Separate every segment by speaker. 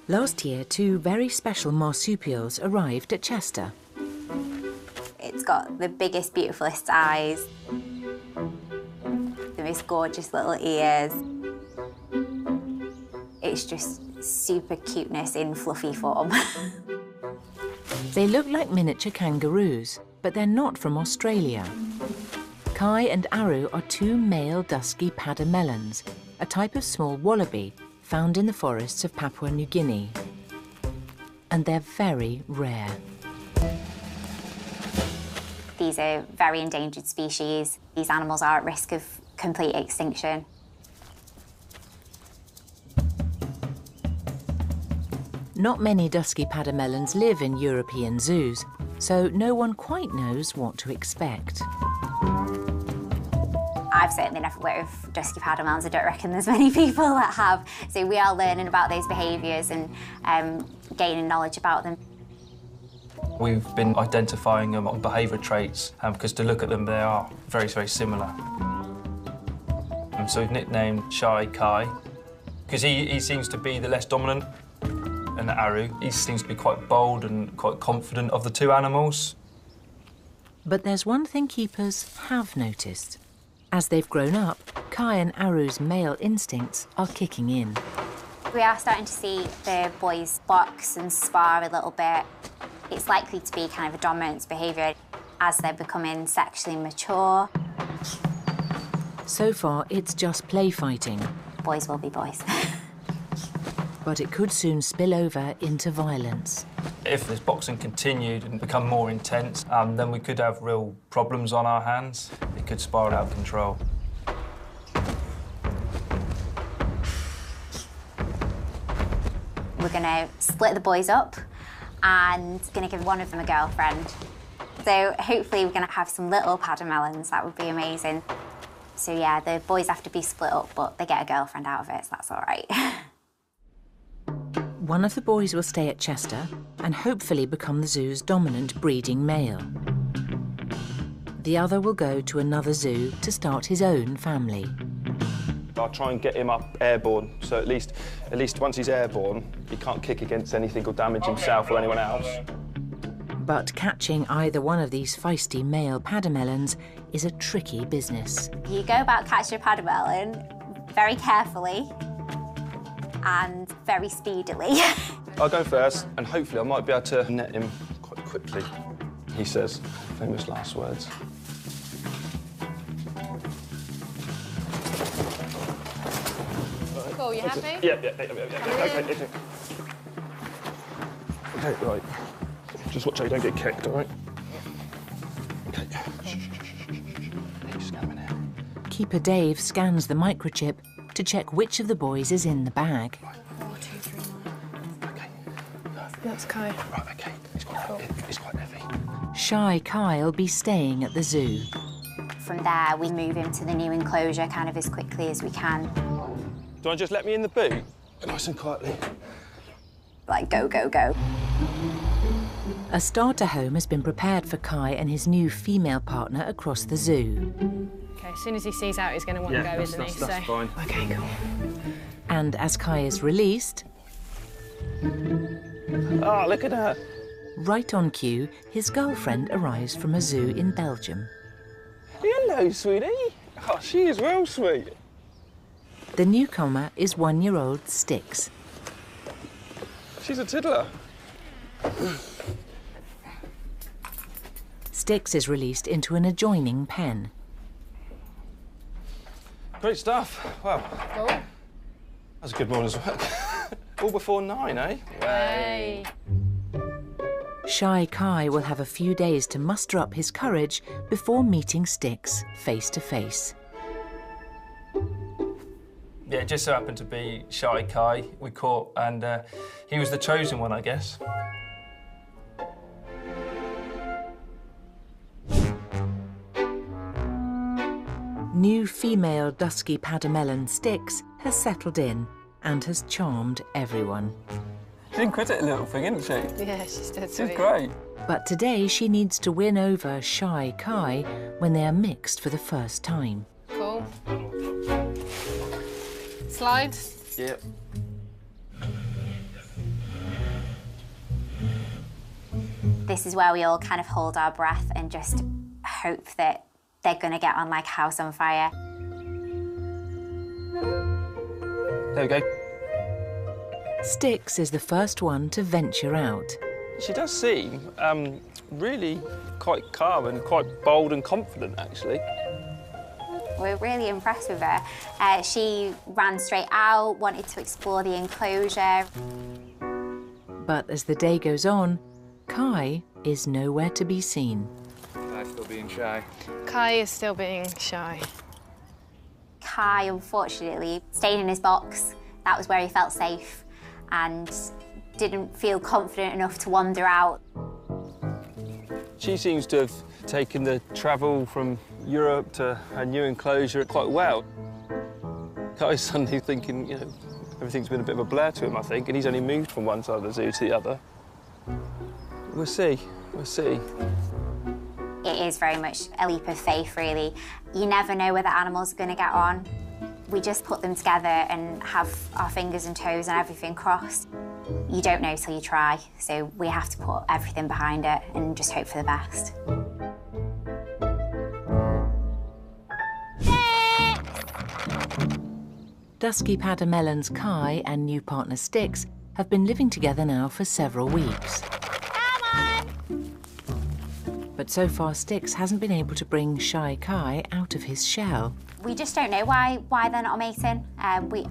Speaker 1: Last year, two very special marsupials arrived at Chester.
Speaker 2: It's got the biggest, beautifulest eyes, the most gorgeous little ears. It's just super cuteness in fluffy form.
Speaker 1: They look like miniature kangaroos, but they're not from Australia. Kai and Aru are two male dusky pademelons, a type of small wallaby found in the forests of Papua New Guinea. And they're very rare.
Speaker 2: These are very endangered species. These animals are at risk of complete extinction.
Speaker 1: Not many dusky pademelons live in European zoos, so no one quite knows what to expect.
Speaker 2: I've certainly never worked with dusky pademelons. I don't reckon there's many people that have. So we are learning about those behaviours and gaining knowledge about them.
Speaker 3: We've been identifying them on behaviour traits because to look at them, they are very, very similar. So we've nicknamed Shy Kai because he seems to be the less dominant, and Aru, he seems to be quite bold and quite confident of the two animals.
Speaker 1: But there's one thing keepers have noticed. As they've grown up, Kai and Aru's male instincts are kicking in.
Speaker 2: We are starting to see the boys box and spar a little bit. It's likely to be kind of a dominance behaviour as they're becoming sexually mature.
Speaker 1: So far, it's just play fighting.
Speaker 2: Boys will be boys.
Speaker 1: But it could soon spill over into violence.
Speaker 3: If this boxing continued and become more intense, then we could have real problems on our hands. It could spiral out of control.
Speaker 2: We're going to split the boys up and going to give one of them a girlfriend. So hopefully we're going to have some little pademelons. That would be amazing. So yeah, the boys have to be split up, but they get a girlfriend out of it, so that's all right.
Speaker 1: One of the boys will stay at Chester and hopefully become the zoo's dominant breeding male. The other will go to another zoo to start his own family.
Speaker 4: I'll try and get him up airborne, so at least once he's airborne, he can't kick against anything or damage himself or anyone else.
Speaker 1: But catching either one of these feisty male pademelons is a tricky business.
Speaker 2: You go about catching a pademelon very carefully and very speedily.
Speaker 4: I'll go first, and hopefully I might be able to net him quite quickly. He says famous last words.
Speaker 5: Cool, you happy?
Speaker 4: Yeah. Okay. Okay, right. Just watch out you don't get kicked, all right? Okay. He's scanning here.
Speaker 1: Keeper Dave scans the microchip to check which of the boys is in the bag.
Speaker 5: 4, 2, 3, 9.
Speaker 4: Okay.
Speaker 5: That's Kai.
Speaker 4: Right, okay. It's quite heavy.
Speaker 1: Shy Kai will be staying at the zoo.
Speaker 2: From there, we move him to the new enclosure kind of as quickly as we can.
Speaker 4: Do you want to just let me in the boot? Nice and quietly.
Speaker 2: Like, go, go, go.
Speaker 1: A starter home has been prepared for Kai and his new female partner across the zoo.
Speaker 5: OK, as soon as he sees out, he's going to want to go, isn't he?
Speaker 4: That's fine.
Speaker 5: OK, cool.
Speaker 1: And as Kai is released...
Speaker 4: Oh, look at her.
Speaker 1: Right on cue, his girlfriend arrives from a zoo in Belgium.
Speaker 4: Hello, sweetie. Oh, she is real sweet.
Speaker 1: The newcomer is 1-year-old Styx.
Speaker 4: She's a tiddler.
Speaker 1: Styx is released into an adjoining pen.
Speaker 4: Great stuff. Wow.
Speaker 5: Cool.
Speaker 4: That was a good morning's work. All before 9, eh?
Speaker 5: Hey.
Speaker 1: Shy Kai will have a few days to muster up his courage before meeting Styx face to face.
Speaker 3: Yeah, it just so happened to be Shy Kai we caught, and he was the chosen one, I guess.
Speaker 1: New female dusky pademelon Styx has settled in and has charmed everyone.
Speaker 3: She's a little thing, isn't she?
Speaker 5: Yeah, she's dead
Speaker 3: She's
Speaker 5: sweet.
Speaker 3: great.
Speaker 1: But today she needs to win over shy Kai when they are mixed for the first time.
Speaker 5: Cool. Slide.
Speaker 4: Yep.
Speaker 2: This is where we all kind of hold our breath and just hope that they're going to get on like a house on fire.
Speaker 3: There we go.
Speaker 1: Styx is the first one to venture out.
Speaker 4: She does seem really quite calm and quite bold and confident, actually.
Speaker 2: We're really impressed with her. She ran straight out, wanted to explore the enclosure.
Speaker 1: But as the day goes on, Kai is nowhere to be seen.
Speaker 3: Kai's still being shy.
Speaker 5: Kai is still being shy.
Speaker 2: Kai, unfortunately, stayed in his box. That was where he felt safe and didn't feel confident enough to wander out.
Speaker 4: She seems to have taken the travel from Europe to her new enclosure quite well. Kai's suddenly thinking, you know, everything's been a bit of a blur to him, I think, and he's only moved from one side of the zoo to the other. We'll see, we'll see.
Speaker 2: It is very much a leap of faith, really. You never know where the animals are going to get on. We just put them together and have our fingers and toes and everything crossed. You don't know till you try, so we have to put everything behind it and just hope for the best.
Speaker 1: Dusky Pademelon's Kai and new partner Styx have been living together now for several weeks. But so far, Styx hasn't been able to bring shy Kai out of his shell.
Speaker 2: We just don't know why they're not mating. We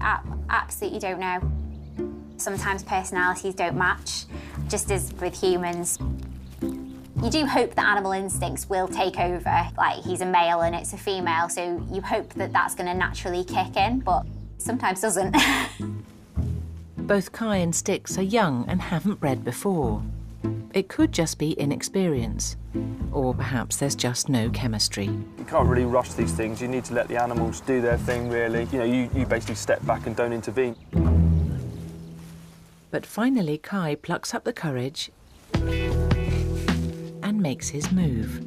Speaker 2: absolutely don't know. Sometimes personalities don't match, just as with humans. You do hope that animal instincts will take over. Like, he's a male and it's a female, so you hope that that's going to naturally kick in, but sometimes doesn't.
Speaker 1: Both Kai and Styx are young and haven't bred before. It could just be inexperience, or perhaps there's just no chemistry.
Speaker 4: You can't really rush these things. You need to let the animals do their thing, really. You know, you basically step back and don't intervene.
Speaker 1: But finally, Kai plucks up the courage and makes his move.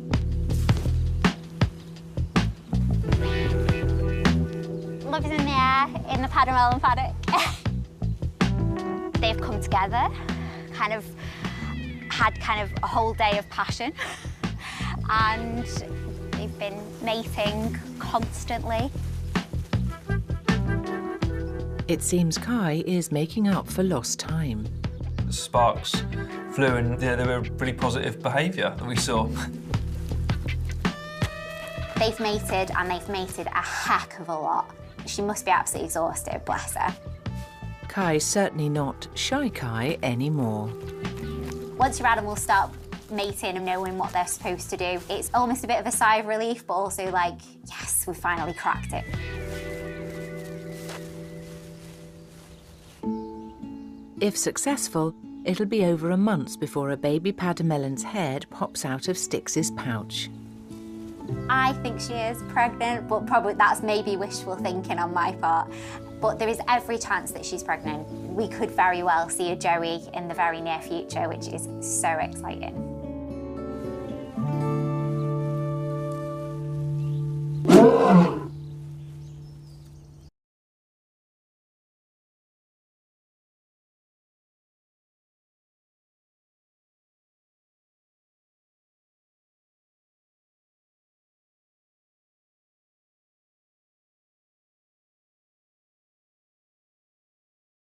Speaker 2: Love is in the air in the Pademelon paddock. They've come together, had a whole day of passion, and they've been mating constantly.
Speaker 1: It seems Kai is making up for lost time.
Speaker 3: The sparks flew and they were really positive behaviour that we saw.
Speaker 2: They've mated, and they've mated a heck of a lot. She must be absolutely exhausted, bless her.
Speaker 1: Kai's certainly not shy Kai anymore.
Speaker 2: Once your animals start mating and knowing what they're supposed to do, it's almost a bit of a sigh of relief, but also like, yes, we finally cracked it.
Speaker 1: If successful, it'll be over a month before a baby Pademelon's head pops out of Styx's pouch.
Speaker 2: I think she is pregnant, but probably that's maybe wishful thinking on my part. But there is every chance that she's pregnant. We could very well see a Joey in the very near future, which is so exciting.